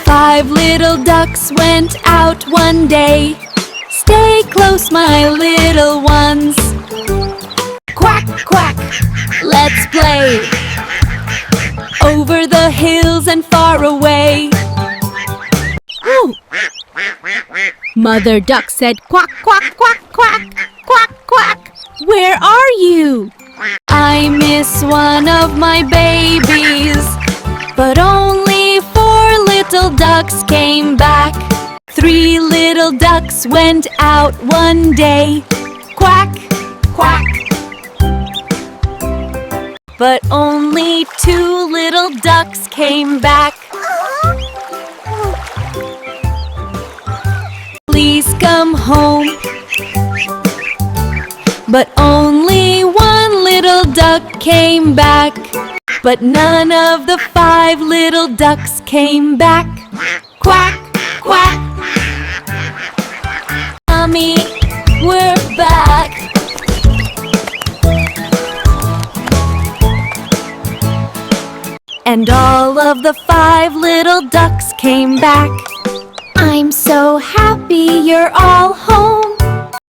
5 little ducks went out one day. Stay close, my little ones. Quack, quack, let's play. Over the hills and far away. Ooh. Mother Duck said quack, quack, quack, quack, quack, quack. Where are you? I miss one of my babies, but only 4 little ducks came back. 3 little ducks went out one day. Quack, quack. But only 2 little ducks came back. Please come home. But only 1 little duck came back. But none of the 5 little ducks came back. Quack, quack. Mommy, we're back. And all of the 5 little ducks came back. I'm so happy you're all home.